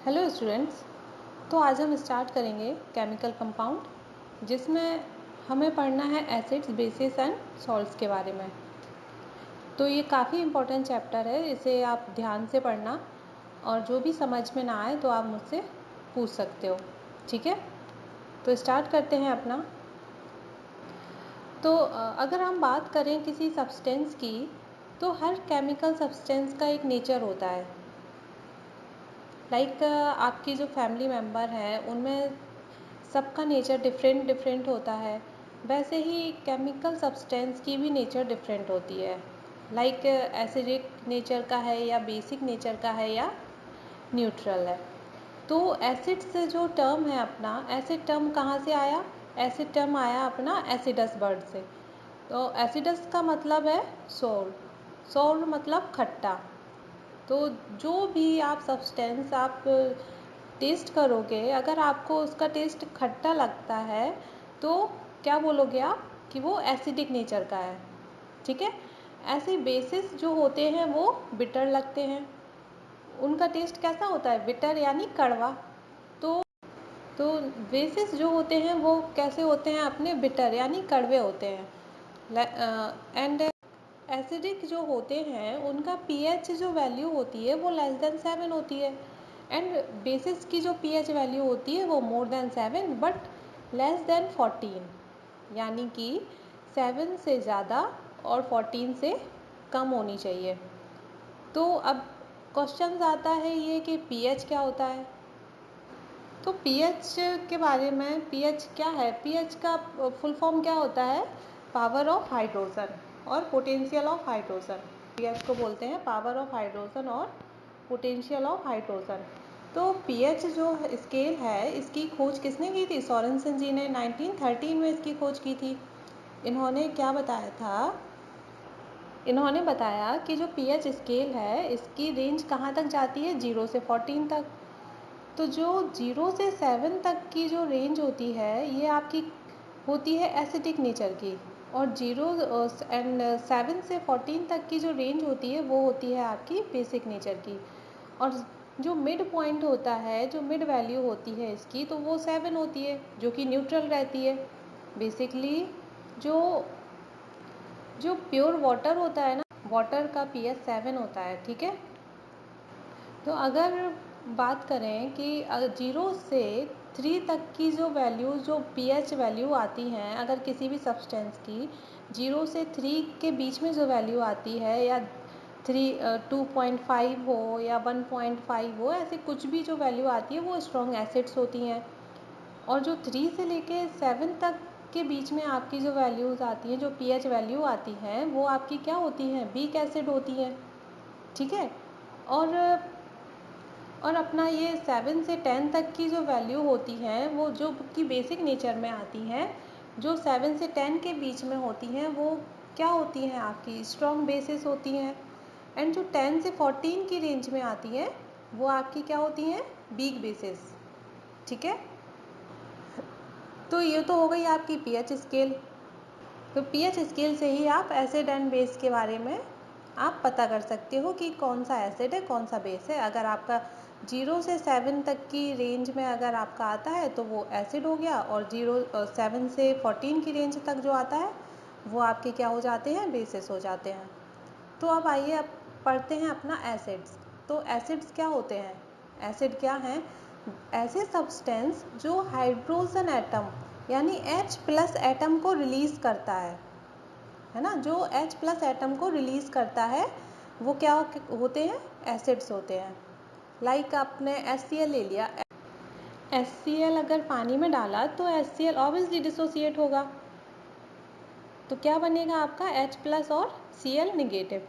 Hello students. तो आज हम स्टार्ट करेंगे केमिकल कंपाउंड, जिसमें हमें पढ़ना है एसिड्स, बेसिस एंड सॉल्ट्स के बारे में। तो ये काफ़ी इम्पोर्टेंट चैप्टर है, इसे आप ध्यान से पढ़ना और जो भी समझ में ना आए तो आप मुझसे पूछ सकते हो। ठीक है, तो स्टार्ट करते हैं अपना। तो अगर हम बात करें किसी सब्सटेंस की, तो हर केमिकल सब्सटेंस का एक नेचर होता है। आपकी जो फैमिली मेम्बर हैं उनमें सबका नेचर डिफरेंट डिफरेंट होता है। वैसे ही केमिकल सब्सटेंस की भी नेचर डिफरेंट होती है। एसिडिक नेचर का है या बेसिक नेचर का है या न्यूट्रल है। तो एसिड से जो टर्म है अपना, एसिड टर्म कहाँ से आया? एसिड टर्म आया अपना एसिडस वर्ड से। तो एसिडस का मतलब है सोर, सोर मतलब खट्टा। तो जो भी आप सब्सटेंस आप टेस्ट करोगे, अगर आपको उसका टेस्ट खट्टा लगता है तो क्या बोलोगे आप कि वो एसिडिक नेचर का है। ठीक है, ऐसे बेसिस जो होते हैं वो बिटर लगते हैं। उनका टेस्ट कैसा होता है? बिटर यानी कड़वा। तो तो बेसिस जो होते हैं वो कैसे होते हैं? अपने बिटर यानी कड़वे होते हैं। एंड एसिडिक जो होते हैं उनका पीएच जो वैल्यू होती है वो लेस देन 7 होती है। एंड बेसिस की जो पीएच वैल्यू होती है वो more than 7 but less than 14, यानी कि 7 से ज़्यादा और 14 से कम होनी चाहिए। तो अब क्वेश्चन आता है ये कि पीएच क्या होता है। तो पीएच के बारे में, पीएच क्या है? पीएच का फुल फॉर्म क्या होता है? पावर ऑफ हाइड्रोजन और पोटेंशियल ऑफ हाइड्रोजन। पीएच को बोलते हैं पावर ऑफ हाइड्रोजन और पोटेंशियल ऑफ हाइड्रोजन। तो पीएच जो स्केल है, इसकी खोज किसने की थी? सोरेनसन जी ने 1913 में इसकी खोज की थी। इन्होंने क्या बताया था? इन्होंने बताया कि जो पीएच स्केल है इसकी रेंज कहाँ तक जाती है? 0 से 14 तक। तो जो 0 से 7 तक की जो रेंज होती है ये आपकी होती है एसिडिक नेचर की, और 0 एंड 7 से 14 तक की जो रेंज होती है वो होती है आपकी बेसिक नेचर की। और जो मिड पॉइंट होता है, जो मिड वैल्यू होती है इसकी, तो वो 7 होती है जो कि न्यूट्रल रहती है। बेसिकली जो जो प्योर वाटर होता है ना, वाटर का पीएच 7 होता है। ठीक है, तो अगर बात करें कि 0 से 3 तक की जो वैल्यू, जो पीएच वैल्यू आती हैं, अगर किसी भी सब्सटेंस की 0 से 3 के बीच में जो वैल्यू आती है, या 2.5 हो या 1.5 हो, ऐसे कुछ भी जो वैल्यू आती है वो स्ट्रॉन्ग एसिड्स होती हैं। और जो 3 से लेके 7 तक के बीच में आपकी जो वैल्यूज़ आती हैं, जो पीएच वैल्यू आती हैं, वो आपकी क्या होती हैं? वीक एसिड होती हैं। ठीक है, और अपना ये 7 से 10 तक की जो वैल्यू होती है वो जो कि बेसिक नेचर में आती हैं, जो 7 से 10 के बीच में होती हैं वो क्या होती हैं? आपकी स्ट्रॉन्ग बेसिस होती हैं। एंड जो 10 से 14 की रेंज में आती हैं वो आपकी क्या होती हैं? Weak bases. ठीक है, तो ये तो हो गई आपकी पीएच स्केल। तो पीएच स्केल से ही आप एसिड एंड बेस के बारे में आप पता कर सकते हो कि कौन सा एसिड है कौन सा बेस है। अगर आपका 0 से 7 तक की रेंज में अगर आपका आता है तो वो एसिड हो गया, और 7 से 14 की रेंज तक जो आता है वो आपके क्या हो जाते हैं? बेसिस हो जाते हैं। तो अब आइए अब पढ़ते हैं अपना एसिड्स। तो एसिड्स क्या होते हैं? एसिड क्या हैं? ऐसे सब्सटेंस जो हाइड्रोजन एटम यानी H प्लस एटम को रिलीज़ करता है ना, जो H प्लस एटम को रिलीज़ करता है वो क्या होते हैं? एसिड्स होते हैं। आपने HCl ले लिया, HCl अगर पानी में डाला तो HCl ऑब्वियसली डिसोसिएट होगा, तो क्या बनेगा आपका? H प्लस और Cl निगेटिव।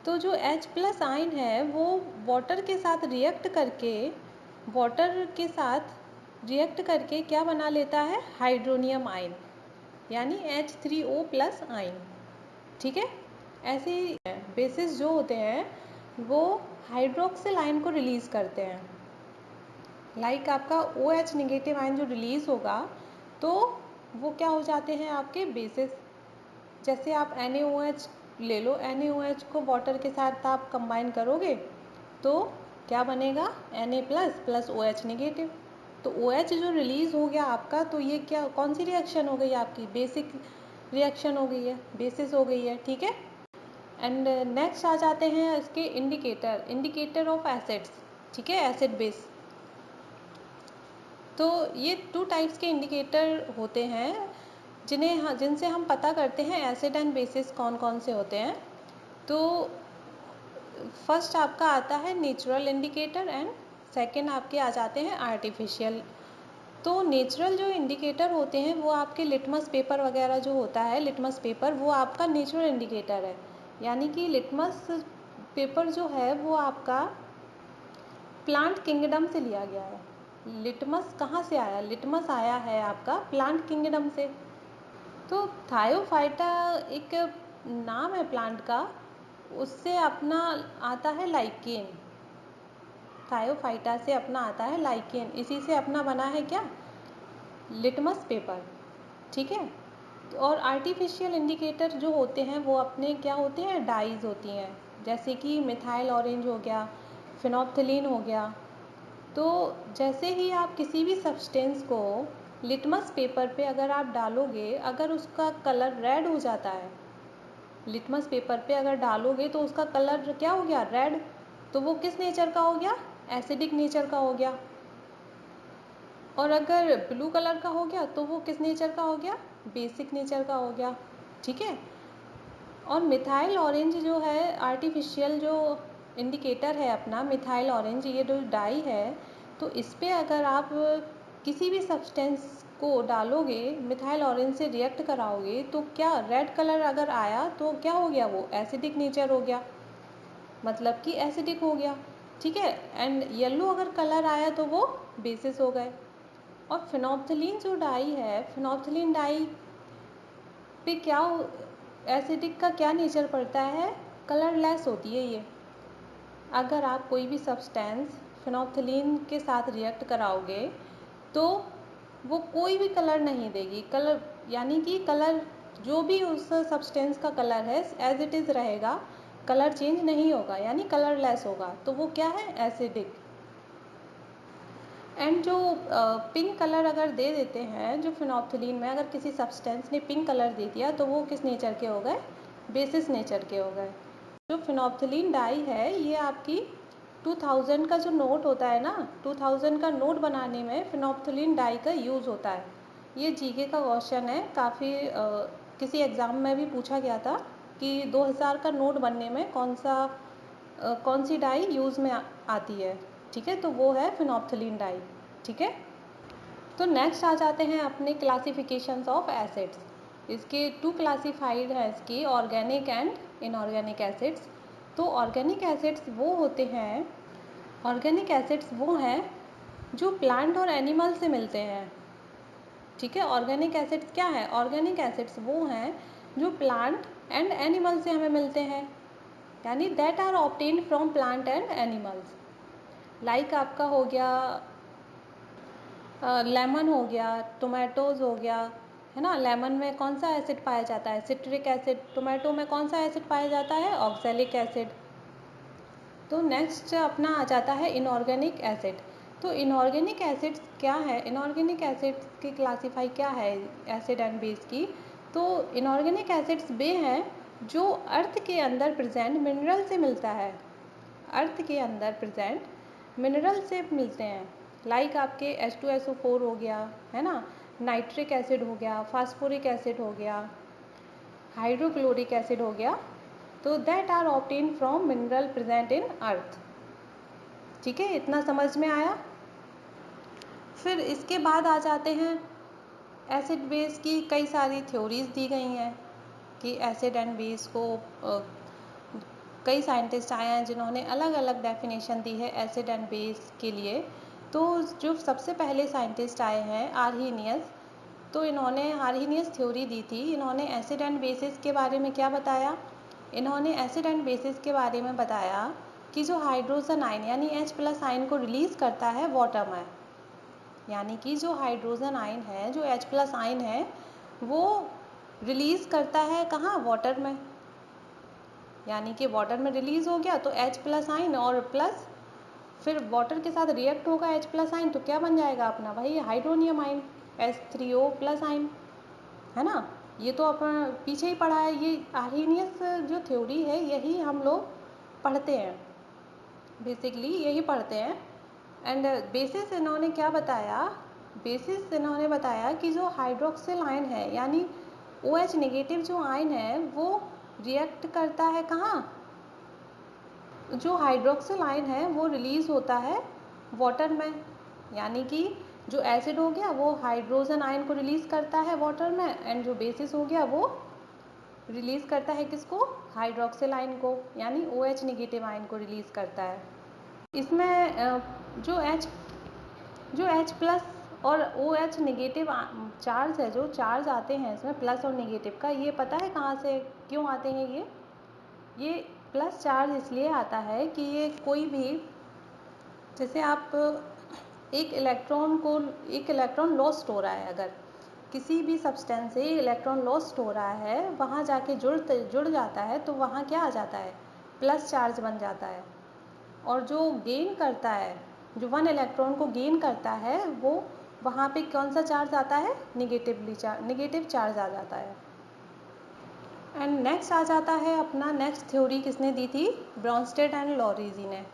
तो जो H प्लस आयन है वो वाटर के साथ रिएक्ट करके क्या बना लेता है? हाइड्रोनियम आयन, यानी H3O प्लस आयन। ठीक है, ऐसे ही बेसिस जो होते हैं वो हाइड्रोक्सिल आयन को रिलीज़ करते हैं। आपका OH निगेटिव आयन जो रिलीज़ होगा तो वो क्या हो जाते हैं? आपके बेसिस। जैसे आप NaOH ले लो, NaOH को वाटर के साथ आप कंबाइन करोगे तो क्या बनेगा, Na+ प्लस OH नेगेटिव। तो OH जो रिलीज़ हो गया आपका, तो ये क्या, कौन सी रिएक्शन हो गई आपकी, बेसिक रिएक्शन हो गई है, बेसिस हो गई है, ठीक है। एंड नेक्स्ट आ जाते हैं इसके इंडिकेटर ऑफ एसिड्स, ठीक है, एसिड बेस। तो ये 2 टाइप्स के इंडिकेटर होते हैं जिनसे हम पता करते हैं एसिड एंड बेसिस कौन कौन से होते हैं। तो फर्स्ट आपका आता है नेचुरल इंडिकेटर एंड सेकंड आपके आ जाते हैं आर्टिफिशियल। तो नेचुरल जो इंडिकेटर होते हैं वो आपके लिटमस पेपर वगैरह जो होता है, लिटमस पेपर वो आपका नेचुरल इंडिकेटर है। यानी कि लिटमस पेपर जो है वो आपका प्लांट किंगडम से लिया गया है। लिटमस कहाँ से आया, लिटमस आया है आपका प्लांट किंगडम से। तो थायोफाइटा एक नाम है प्लांट का, उससे अपना आता है लाइकेन। थायोफाइटा से अपना आता है लाइकेन, इसी से अपना बना है क्या, लिटमस पेपर, ठीक है। और आर्टिफिशियल इंडिकेटर जो होते हैं वो अपने क्या होते हैं, डाइज होती हैं, जैसे कि मिथाइल ऑरेंज हो गया, फिनोप्थिलीन हो गया। तो जैसे ही आप किसी भी सब्सटेंस को लिटमस पेपर पे अगर आप डालोगे, अगर उसका कलर रेड हो जाता है, लिटमस पेपर पे अगर डालोगे तो उसका कलर क्या हो गया, रेड, तो वो किस नेचर का हो गया, एसिडिक नेचर का हो गया। और अगर ब्लू कलर का हो गया तो वो किस नेचर का हो गया, बेसिक नेचर का हो गया, ठीक है। और मिथाइल ऑरेंज जो है आर्टिफिशियल जो इंडिकेटर है अपना, मिथाइल ऑरेंज ये जो डाई है, तो इस पे अगर आप किसी भी सब्सटेंस को डालोगे, मिथाइल ऑरेंज से रिएक्ट कराओगे, तो क्या रेड कलर अगर आया तो क्या हो गया, वो एसिडिक नेचर हो गया, मतलब कि एसिडिक हो गया, ठीक है। एंड येलो अगर कलर आया तो वो बेसिस हो गए। और फिनोप्थिलीन जो डाई है, फिनोप्थिलीन डाई पे क्या एसिडिक का क्या नेचर पड़ता है, कलरलेस होती है ये। अगर आप कोई भी सब्सटेंस फिनोप्थिलीन के साथ रिएक्ट कराओगे तो वो कोई भी कलर नहीं देगी, कलर यानी कि कलर जो भी उस सब्सटेंस का कलर है एज इट इज़ रहेगा, कलर चेंज नहीं होगा, यानी कलरलेस होगा, तो वो क्या है, एसिडिक। एंड जो पिंक कलर अगर दे देते हैं, जो फिनोप्थिलीन में अगर किसी सब्सटेंस ने पिंक कलर दे दिया तो वो किस नेचर के हो गए, बेसिस नेचर के हो गए। जो फिनोप्थिलीन डाई है ये आपकी 2000 का जो नोट होता है ना, 2000 का नोट बनाने में फिनोप्थिलीन डाई का यूज़ होता है। ये जीके का क्वेश्चन है, काफ़ी किसी एग्ज़ाम में भी पूछा गया था कि 2000 का नोट बनने में कौन सी डाई यूज़ में आती है, ठीक है। तो वो है फिनोप्थिलीन डाई, ठीक है। तो नेक्स्ट आ जाते हैं अपने क्लासिफिकेशंस ऑफ एसिड्स। इसके 2 क्लासिफाइड है इसकी, ऑर्गेनिक एंड इनऑर्गेनिक एसिड्स। तो ऑर्गेनिक एसिड्स वो होते हैं, ऑर्गेनिक एसिड्स वो हैं जो प्लांट और एनिमल से मिलते हैं, ठीक है। ऑर्गेनिक एसिड्स क्या है, ऑर्गेनिक एसिड्स वो हैं जो प्लांट एंड एनिमल से हमें मिलते हैं, यानी that are obtained from plant and animals. Like आपका हो गया लेमन हो गया, टोमेटोज़ हो गया, है ना। लेमन में कौन सा एसिड पाया जाता है, सिट्रिक एसिड। टोमेटो में कौन सा एसिड पाया जाता है, ऑक्सैलिक एसिड। तो नेक्स्ट अपना आ जाता है इनऑर्गेनिक एसिड। तो इनऑर्गेनिक एसिड्स क्या है, इनऑर्गेनिक एसिड्स की क्लासीफाई क्या है एसिड एंड बेस की। तो इनऑर्गेनिक एसिड्स वे हैं जो अर्थ के अंदर प्रेजेंट मिनरल से मिलता है, अर्थ के अंदर प्रेजेंट मिनरल से मिलते हैं। लाइक आपके H2SO4 हो गया, है ना, नाइट्रिक एसिड हो गया, फास्फोरिक एसिड हो गया, हाइड्रोक्लोरिक एसिड हो गया। तो that are obtain from mineral present in Earth, ठीक है। इतना समझ में आया। फिर इसके बाद आ जाते हैं एसिड बेस की कई सारी थ्योरीज दी गई हैं कि एसिड एंड बेस को कई साइंटिस्ट आए हैं जिन्होंने अलग अलग डेफिनेशन दी है एसिड एंड बेस के लिए। तो जो सबसे पहले साइंटिस्ट आए हैं आर्हीनियस, तो इन्होंने आर्हीनियस थ्योरी दी थी। इन्होंने एसिड एंड बेसिस के बारे में क्या बताया, इन्होंने एसिड एंड बेसिस के बारे में बताया कि जो हाइड्रोजन आयन यानी H+ आयन को रिलीज़ करता है वाटर में, यानी कि जो हाइड्रोजन आयन है, जो H+ आयन है, वो रिलीज़ करता है कहाँ, वाटर में। यानी कि वाटर में रिलीज़ हो गया तो H+ आयन और प्लस फिर वाटर के साथ रिएक्ट होगा H प्लस आइन, तो क्या बन जाएगा अपना वही हाइड्रोनियम आइन, H3O प्लस आइन, है ना। ये तो अपन पीछे ही पढ़ा है, ये आर्हेनियस जो थ्योरी है यही हम लोग पढ़ते हैं, बेसिकली यही पढ़ते हैं। एंड बेसिस इन्होंने क्या बताया, बेसिस इन्होंने बताया कि जो हाइड्रोक्सिल आयन है यानी OH नेगेटिव जो आयन है वो रिएक्ट करता है कहाँ, जो हाइड्रोक्सिल आयन है वो रिलीज होता है वाटर में, यानी कि जो एसिड हो गया वो हाइड्रोजन आयन को रिलीज करता है वाटर में, एंड जो बेसिस हो गया वो रिलीज करता है किसको, हाइड्रोक्सिल आयन को, यानी OH नेगेटिव आयन को रिलीज करता है। इसमें जो H प्लस और OH नेगेटिव चार्ज है, जो चार्ज आते हैं इसमें प्लस और नेगेटिव का, ये पता है कहाँ से क्यों आते हैं ये प्लस चार्ज इसलिए आता है कि ये कोई भी, जैसे आप एक इलेक्ट्रॉन लॉस्ट हो रहा है, अगर किसी भी सब्सटेंस से इलेक्ट्रॉन लॉस्ट हो रहा है, वहाँ जाके जुड़ जाता है, तो वहाँ क्या आ जाता है, प्लस चार्ज बन जाता है। और जो गेन करता है, जो 1 इलेक्ट्रॉन को गेन करता है, वो वहाँ पे कौन सा चार्ज आता है, नेगेटिव चार्ज आ जाता है। एंड नेक्स्ट आ जाता है अपना, नेक्स्ट थ्योरी किसने दी थी, ब्रॉन्स्टेड एंड लॉरेजी ने।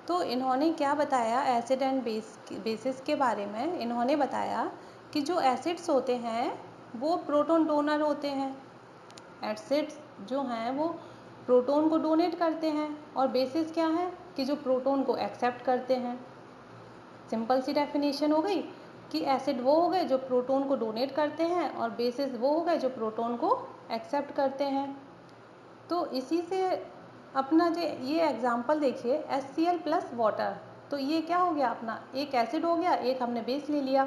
तो इन्होंने क्या बताया एसिड एंड बेसिस के बारे में, इन्होंने बताया कि जो एसिड्स होते हैं वो प्रोटॉन डोनर होते हैं, एसिड्स जो हैं वो प्रोटॉन को डोनेट करते हैं, और बेसिस क्या है कि जो प्रोटॉन को एक्सेप्ट करते हैं। सिंपल सी डेफिनेशन हो गई कि एसिड वो हो गए जो प्रोटॉन को डोनेट करते हैं, और बेसिस वो हो गए जो प्रोटॉन को एक्सेप्ट करते हैं। तो इसी से अपना जो ये एग्जांपल देखिए, HCl प्लस वाटर, तो ये क्या हो गया अपना, एक एसिड हो गया, एक हमने बेस ले लिया।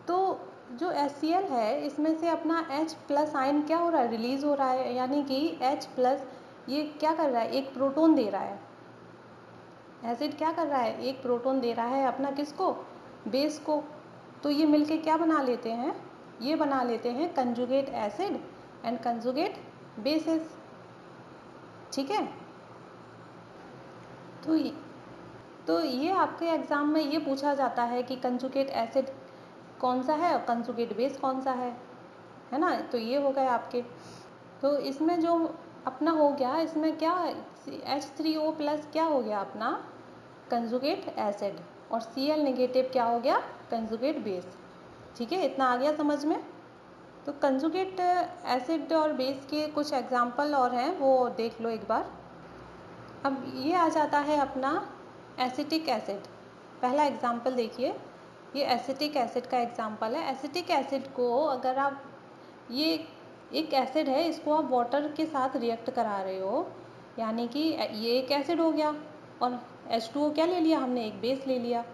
तो जो HCl है इसमें से अपना H प्लस आयन क्या हो रहा है, रिलीज हो रहा है, यानी कि H प्लस ये क्या कर रहा है, एक प्रोटॉन दे रहा है, एसिड क्या कर रहा है, एक प्रोटॉन दे रहा है अपना किसको, बेस को। तो ये मिलके क्या बना लेते हैं, ये बना लेते हैं conjugate acid and conjugate basis, ठीक है। तो ये आपके एग्ज़ाम में ये पूछा जाता है कि कंजुगेट एसिड कौन सा है और कंजुगेट बेस कौन सा है ना। तो ये हो गए आपके। तो इसमें जो अपना हो गया, इसमें क्या H3O प्लस क्या हो गया अपना, कंजुगेट एसिड, और Cl नेगेटिव क्या हो गया, कंजुगेट बेस, ठीक है। इतना आ गया समझ में। तो कंजुगेट एसिड और बेस के कुछ एग्जाम्पल और हैं, वो देख लो एक बार। अब ये आ जाता है अपना एसिटिक एसिड। पहला एग्जाम्पल देखिए, ये एसिटिक एसिड का एग्जाम्पल है। एसिटिक एसिड को अगर आप, ये एक एसिड है, इसको आप वाटर के साथ रिएक्ट करा रहे हो, यानी कि ये एक एसिड हो गया, और H2O क्या ले लिया हमने, एक बेस ले लिया,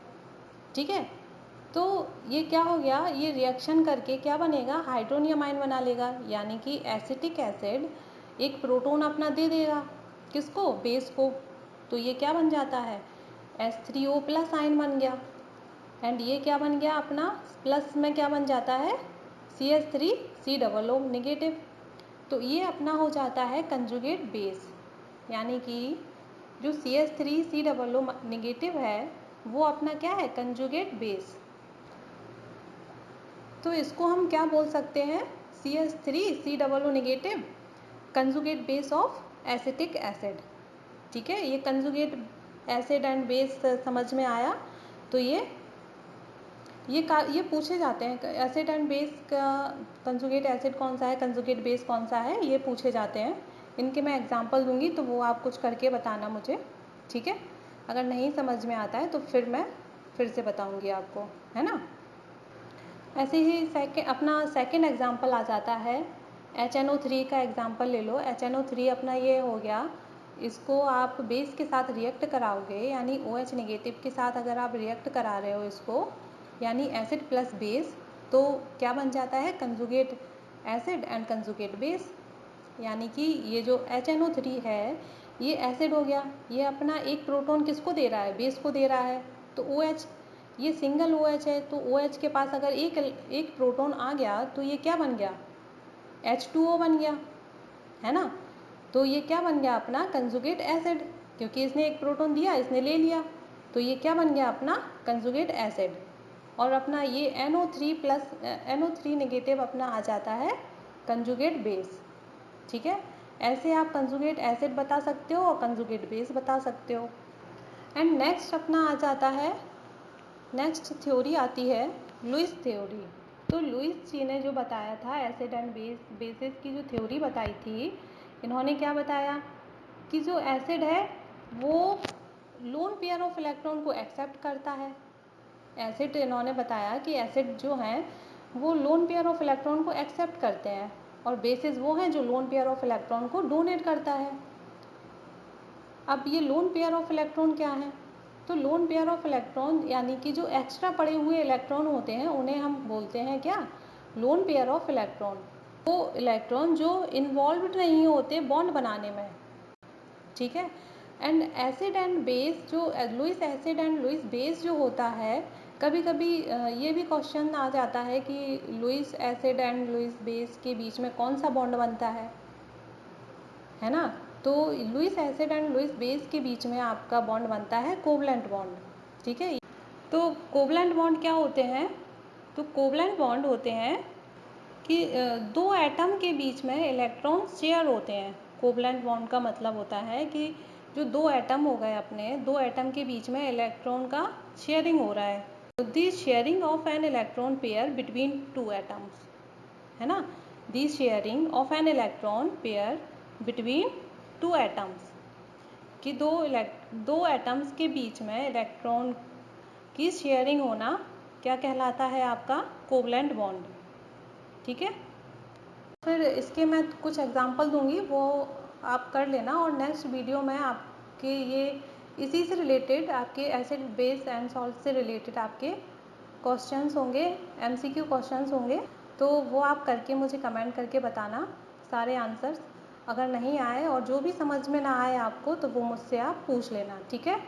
ठीक है। तो ये क्या हो गया, ये रिएक्शन करके क्या बनेगा, हाइड्रोनियम आयन बना लेगा, यानी कि एसिटिक एसिड एक प्रोटॉन अपना दे देगा किसको, बेस को। तो ये क्या बन जाता है, H3O प्लस आयन बन गया। एंड ये क्या बन गया अपना, प्लस में क्या बन जाता है, CH3COO नेगेटिव। तो ये अपना हो जाता है कंजुगेट बेस, यानी कि जो CH3COO नेगेटिव है वो अपना क्या है, कंजुगेट बेस। तो इसको हम क्या बोल सकते हैं, CH3COO negative conjugate base of acetic acid, ठीक है। ये कंजुगेट एसिड एंड बेस समझ में आया। तो ये पूछे जाते हैं, एसिड एंड बेस का कंजुगेट एसिड कौन सा है, कंजुगेट बेस कौन सा है, ये पूछे जाते हैं। इनके मैं एग्जांपल दूंगी, तो वो आप कुछ करके बताना मुझे, ठीक है। अगर नहीं समझ में आता है तो फिर मैं फिर से बताऊंगी आपको, है ना। ऐसे ही अपना सेकेंड एग्जांपल आ जाता है, HNO3 का एग्जांपल ले लो। HNO3 अपना ये हो गया, इसको आप बेस के साथ रिएक्ट कराओगे, यानी OH नेगेटिव के साथ अगर आप रिएक्ट करा रहे हो इसको, यानी एसिड प्लस बेस, तो क्या बन जाता है, conjugate acid and conjugate base. यानी कि ये जो HNO3 है ये एसिड हो गया, ये अपना एक प्रोटॉन किसको दे रहा है, बेस को दे रहा है। तो OH, ये सिंगल OH है, तो OH के पास अगर एक प्रोटॉन आ गया तो ये क्या बन गया, H2O बन गया, है ना। तो ये क्या बन गया अपना कंजुगेट एसिड, क्योंकि इसने एक प्रोटॉन दिया, इसने ले लिया, तो ये क्या बन गया अपना कंजुगेट एसिड। और अपना ये NO3 नेगेटिव अपना आ जाता है कंजुगेट बेस। ठीक है, ऐसे आप कंजुगेट एसिड बता सकते हो और कंजुगेट बेस बता सकते हो। एंड नेक्स्ट अपना आ जाता है, नेक्स्ट थ्योरी आती है लुईस थ्योरी। तो लुईस जी ने जो बताया था एसिड एंड बेसिस की जो थ्योरी बताई थी, इन्होंने क्या बताया कि जो एसिड है वो लोन पेयर ऑफ इलेक्ट्रॉन को एक्सेप्ट करता है। एसिड इन्होंने बताया कि एसिड जो हैं वो लोन पेयर ऑफ इलेक्ट्रॉन को एक्सेप्ट करते हैं और बेसिस वो हैं जो लोन पेयर ऑफ इलेक्ट्रॉन को डोनेट करता है। अब ये लोन पेयर ऑफ इलेक्ट्रॉन क्या है? तो लोन पेयर ऑफ इलेक्ट्रॉन यानी कि जो एक्स्ट्रा पड़े हुए इलेक्ट्रॉन होते हैं उन्हें हम बोलते हैं क्या? Lone pair of electron. वो इलेक्ट्रॉन जो इन्वॉल्व्ड नहीं होते बॉन्ड बनाने में। ठीक है, एंड एसिड एंड बेस जो Lewis acid and Lewis base जो होता है, कभी कभी ये भी क्वेश्चन आ जाता है कि Lewis acid and Lewis base के बीच में कौन सा बॉन्ड बनता है ना? तो Lewis acid and Lewis base के बीच में आपका बॉन्ड बनता है कोवलेंट बॉन्ड। ठीक है, तो कोवलेंट बॉन्ड क्या होते हैं? तो कोवलेंट बॉन्ड होते हैं कि दो एटम के बीच में इलेक्ट्रॉन शेयर होते हैं। कोवलेंट बॉन्ड का मतलब होता है कि जो दो एटम हो गए अपने, दो एटम के बीच में इलेक्ट्रॉन का शेयरिंग हो रहा है। तो the sharing of an electron pair between two atoms, है ना? The sharing of an electron pair between two atoms, कि दो एटम्स के बीच में इलेक्ट्रॉन की शेयरिंग होना क्या कहलाता है? आपका कोवलेंट बॉन्ड। ठीक है, फिर इसके मैं कुछ एग्जांपल दूंगी, वो आप कर लेना। और नेक्स्ट वीडियो में आपके ये इसी से रिलेटेड आपके एसिड बेस एंड सॉल्ट से रिलेटेड आपके क्वेश्चंस होंगे, MCQ क्वेश्चंस होंगे। तो वो आप करके मुझे कमेंट करके बताना सारे आंसर्स। अगर नहीं आए और जो भी समझ में ना आए आपको तो वो मुझसे आप पूछ लेना। ठीक है।